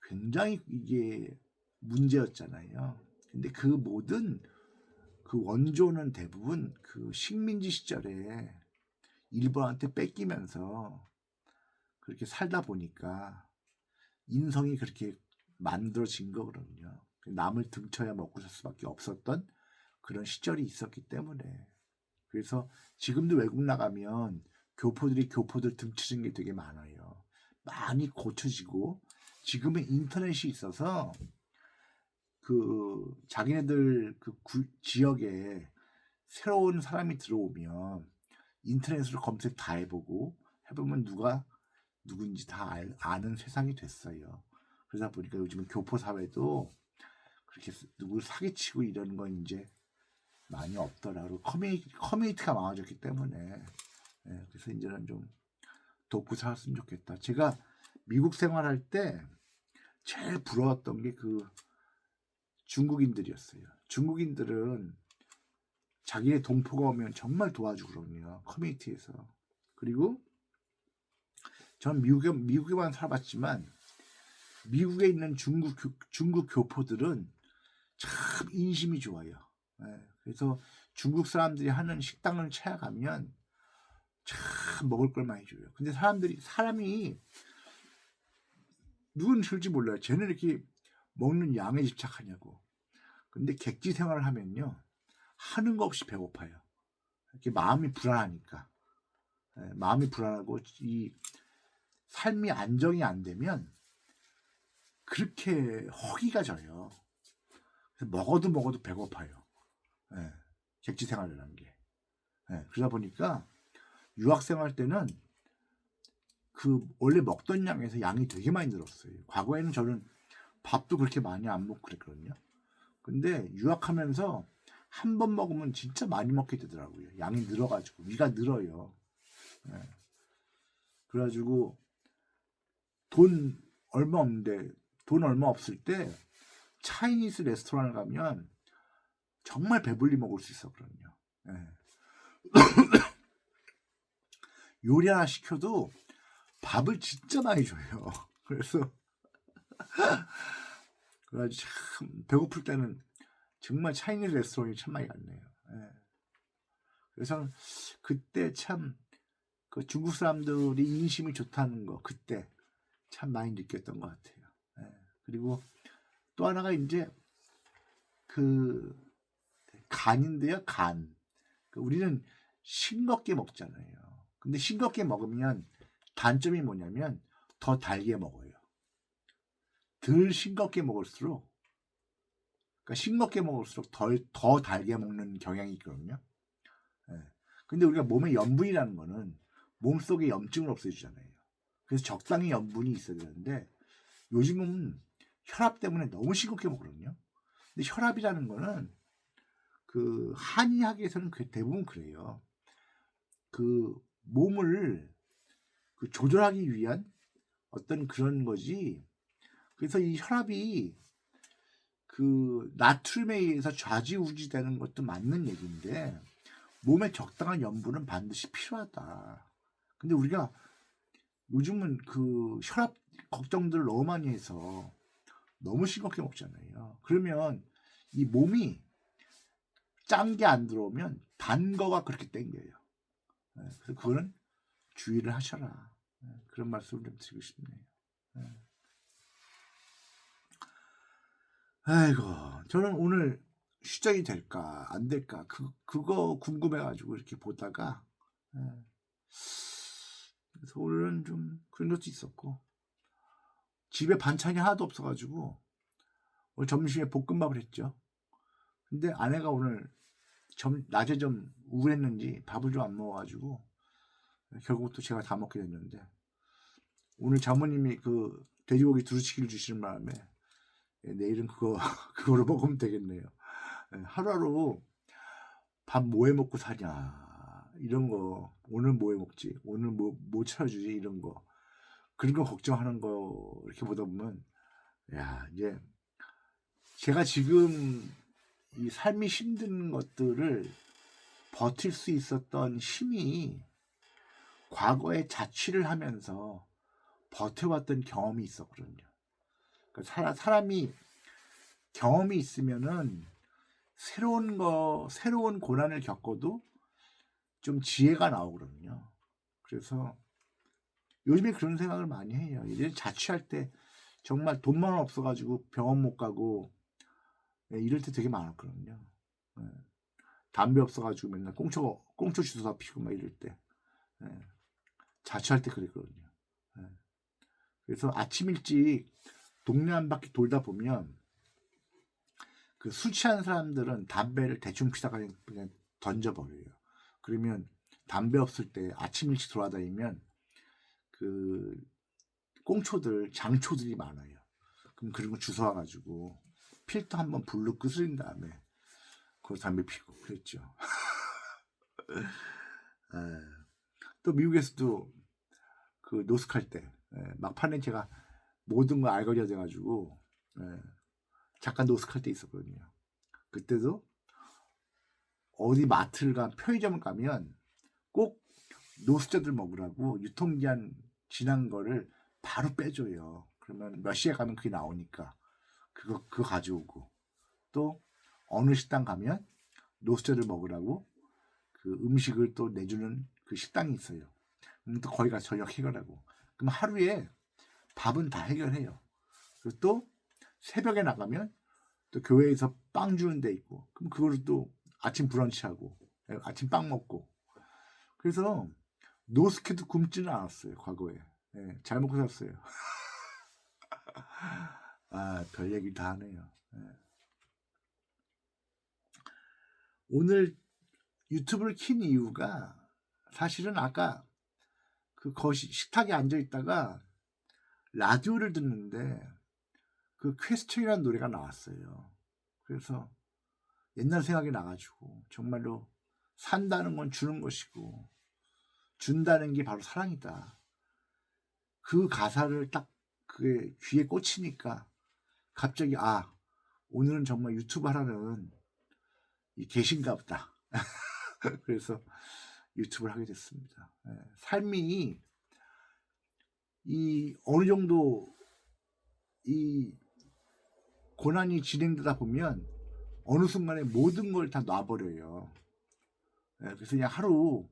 굉장히 이게 문제였잖아요. 근데 모든 원조는 대부분 식민지 시절에 일본한테 뺏기면서 그렇게 살다 보니까 인성이 그렇게 만들어진 거거든요. 남을 등쳐야 먹고 살 수밖에 없었던 그런 시절이 있었기 때문에. 그래서 지금도 외국 나가면 교포들 등치는 게 되게 많아요. 많이 고쳐지고 지금은 인터넷이 있어서 자기네들 지역에 새로운 사람이 들어오면 인터넷으로 검색 다 해보면 누군지 다 아는 세상이 됐어요. 그러다 보니까 요즘은 교포 사회도 그렇게 누구를 사기치고 이러는 건 이제 많이 없더라고. 커뮤니티가 많아졌기 때문에. 그래서 이제는 좀 돕고 살았으면 좋겠다. 제가 미국 생활할 때 제일 부러웠던 게 중국인들이었어요. 중국인들은 자기의 동포가 오면 정말 도와주거든요. 커뮤니티에서. 그리고 전 미국에만 살아봤지만 미국에 있는 중국 교포들은 참 인심이 좋아요. 그래서 중국 사람들이 하는 식당을 찾아가면 참 먹을 걸 많이 줘요. 근데 사람이 누군 줄지 몰라요. 쟤는 이렇게 먹는 양에 집착하냐고. 근데 객지 생활을 하면요, 하는 거 없이 배고파요. 이렇게 마음이 불안하니까. 마음이 불안하고 이 삶이 안정이 안 되면 그렇게 허기가 져요. 그래서 먹어도 배고파요. 객지 생활이라는 게. 그러다 보니까 유학생활 때는 원래 먹던 양에서 양이 되게 많이 늘었어요. 과거에는 저는 밥도 그렇게 많이 안 먹고 그랬거든요. 근데 유학하면서 한 번 먹으면 진짜 많이 먹게 되더라고요. 양이 늘어가지고 위가 늘어요. 그래가지고 돈 얼마 없는데, 돈 얼마 없을 때 차이니스 레스토랑을 가면 정말 배불리 먹을 수 있었거든요. 예. 요리 하나 시켜도 밥을 진짜 많이 줘요. 그래서 참 배고플 때는 정말 차이니즈 레스토랑이 참 많이 갔네요. 예. 그래서 그때 참 그 중국 사람들이 인심이 좋다는 거 그때 참 많이 느꼈던 것 같아요. 예. 그리고 또 하나가 이제 그 간인데요, 간. 우리는 싱겁게 먹잖아요. 근데 싱겁게 먹으면 단점이 뭐냐면 더 달게 먹어요. 덜 싱겁게 먹을수록, 그러니까 싱겁게 먹을수록 더 달게 먹는 경향이 있거든요. 예. 근데 우리가 몸에 염분이라는 거는 몸속에 염증을 없애주잖아요. 그래서 적당히 염분이 있어야 되는데 요즘은 혈압 때문에 너무 싱겁게 먹거든요. 근데 혈압이라는 거는 그 한의학에서는 대부분 그래요. 그 몸을 그 조절하기 위한 어떤 그런 거지. 그래서 이 혈압이 그 나트륨에 의해서 좌지우지되는 것도 맞는 얘기인데 몸에 적당한 염분은 반드시 필요하다. 근데 우리가 요즘은 그 혈압 걱정들을 너무 많이 해서 너무 싱겁게 먹잖아요. 그러면 이 몸이 짠 게 안 들어오면 단 거가 그렇게 땡겨요. 그래서 그거는 주의를 하셔라. 그런 말씀을 좀 드리고 싶네요. 아이고, 저는 오늘 휴장이 될까 안 될까 그거 궁금해가지고 이렇게 보다가 그래서 오늘은 좀 그런 것도 있었고 집에 반찬이 하나도 없어가지고 오늘 점심에 볶음밥을 했죠. 근데 아내가 오늘 낮에 좀 우울했는지 밥을 좀 안 먹어가지고 결국 또 제가 다 먹게 됐는데 오늘 장모님이 그 돼지고기 두루치기를 주시는 바람에 내일은 그거로 먹으면 되겠네요. 하루하루 밥 뭐 해 먹고 사냐 이런 거, 오늘 뭐 해 먹지, 오늘 뭐 차려주지, 이런 거, 그런 거 걱정하는 거 이렇게 보다 보면 야, 이제 제가 지금 이 삶이 힘든 것들을 버틸 수 있었던 힘이 과거에 자취를 하면서 버텨왔던 경험이 있었거든요. 그러니까 사람이 경험이 있으면은 새로운 고난을 겪어도 좀 지혜가 나오거든요. 그래서 요즘에 그런 생각을 많이 해요. 예전에 자취할 때 정말 돈만 없어가지고 병원 못 가고 이럴 때 되게 많았거든요. 담배 없어가지고 맨날 꽁초 주워서 피고 막 이럴 때 자취할 때 그랬거든요. 그래서 아침 일찍 동네 한 바퀴 돌다 보면 그 술 취한 사람들은 담배를 대충 피다가 그냥 던져버려요. 그러면 담배 없을 때 아침 일찍 돌아다니면 그 장초들이 많아요. 그럼 그런 거 주워와가지고 필터 한번 불로 끄스린 다음에 그걸 담배 피고 그랬죠. 또 미국에서도 그 노숙할 때 막판에 제가 모든 거 알거리가 돼가지고 잠깐 노숙할 때 있었거든요. 그때도 어디 편의점을 가면 꼭 노숙자들 먹으라고 유통기한 지난 거를 바로 빼줘요. 그러면 몇 시에 가면 그게 나오니까 그거 가져오고, 또 어느 식당 가면 노숙자들 먹으라고 그 음식을 또 내주는 그 식당이 있어요. 그럼 또 거기 가서 저녁 해결하고, 그럼 하루에 밥은 다 해결해요. 그리고 또 새벽에 나가면 또 교회에서 빵 주는 데 있고, 그럼 그거를 또 아침 브런치하고 아침 빵 먹고, 그래서 노숙해도 굶지는 않았어요. 과거에 잘 먹고 샀어요. 별 얘기 다 하네요. 오늘 유튜브를 킨 이유가 사실은 아까 그 식탁에 앉아 있다가 라디오를 듣는데 그 퀘스천이라는 노래가 나왔어요. 그래서 옛날 생각이 나가지고 정말로 산다는 건 주는 것이고 준다는 게 바로 사랑이다. 그 가사를 딱 그게 귀에 꽂히니까 갑자기 오늘은 정말 유튜브 하라는 이 계신가 보다. 그래서 유튜브를 하게 됐습니다. 삶이 이 어느 정도 이 고난이 진행되다 보면 어느 순간에 모든 걸 다 놔버려요. 그래서 그냥 하루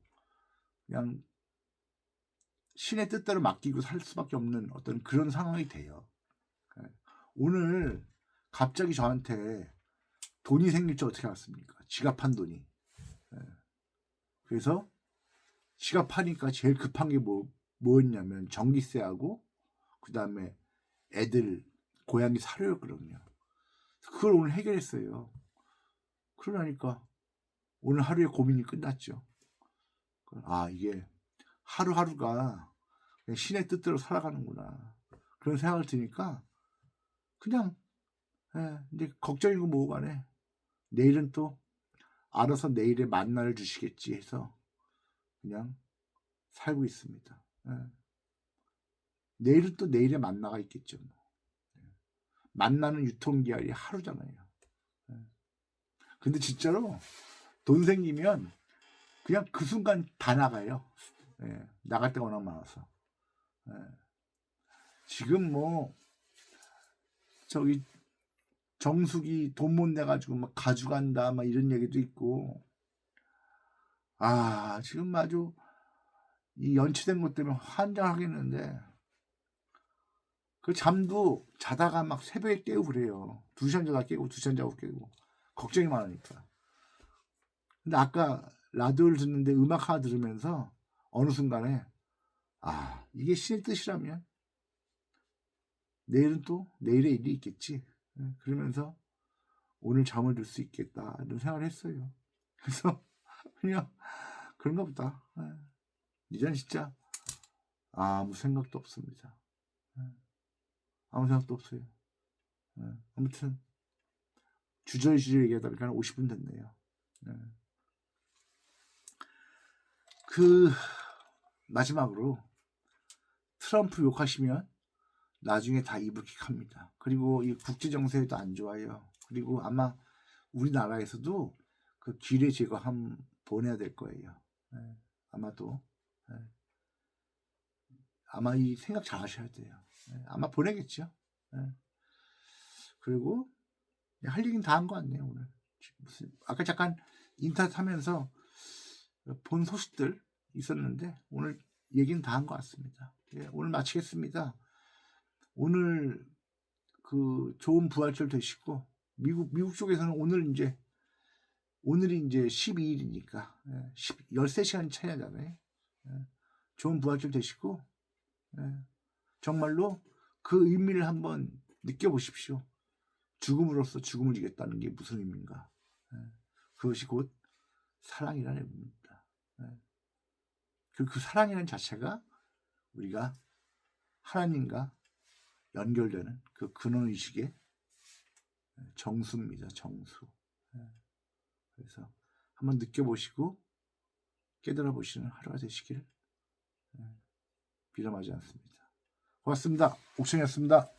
그냥 신의 뜻대로 맡기고 살 수밖에 없는 어떤 그런 상황이 돼요. 오늘 갑자기 저한테 돈이 생길 줄 어떻게 알았습니까? 지갑한 돈이. 그래서 지갑하니까 제일 급한 게 뭐였냐면 전기세하고 그 다음에 애들 고양이 사료였거든요. 그걸 오늘 해결했어요. 그러니까 오늘 하루의 고민이 끝났죠. 이게 하루하루가 신의 뜻대로 살아가는구나. 그런 생각을 드니까 그냥 이제 걱정이고 뭐고 간에 내일은 또 알아서 내일의 만나를 주시겠지 해서 그냥 살고 있습니다. 내일은 또 내일의 만나가 있겠죠. 만나는 유통기한이 하루잖아요. 근데 진짜로 돈 생기면 그냥 그 순간 다 나가요. 나갈 데가 워낙 많아서. 지금 저기 정숙이 돈 못 내가지고 막 가져간다 막 이런 얘기도 있고, 지금 아주 이 연치된 것 때문에 환장하겠는데, 그 잠도 자다가 막 새벽에 깨고 그래요. 2시간 자다 깨고 2시간 자고 깨고 걱정이 많으니까. 근데 아까 라디오를 듣는데 음악 하나 들으면서 어느 순간에 이게 신의 뜻이라면 내일은 또 내일의 일이 있겠지. 그러면서 오늘 잠을 들 수 있겠다 이런 생각을 했어요. 그래서 그냥 그런가 보다. 이제는 진짜 아무 생각도 없습니다. 아무 생각도 없어요. 아무튼 주저주저 얘기하다 보니까 50분 됐네요. 그 마지막으로 트럼프 욕하시면 나중에 다 이불킥합니다. 그리고 이 국제 정세도 안 좋아요. 그리고 아마 우리나라에서도 그 기뢰 제거함 보내야 될 거예요. 아마도. 아마 이 생각 잘 하셔야 돼요. 아마 보내겠죠. 그리고 할 얘기는 다 한 것 같네요. 오늘 아까 잠깐 인터넷 하면서 본 소식들 있었는데 오늘 얘기는 다 한 것 같습니다. 오늘 마치겠습니다. 오늘 그 좋은 부활절 되시고 미국 쪽에서는 오늘이 이제 12일이니까 13시간 차이 나잖아요. 좋은 부활절 되시고 정말로 그 의미를 한번 느껴보십시오. 죽음으로써 죽음을 이겼다는 게 무슨 의미인가. 그것이 곧 사랑이라는 의미입니다. 그 사랑이라는 자체가 우리가 하나님과 연결되는 그 근원의식의 정수입니다. 정수. 그래서 한번 느껴보시고 깨달아 보시는 하루가 되시길 비람하지 않습니다. 고맙습니다. 옥천이었습니다.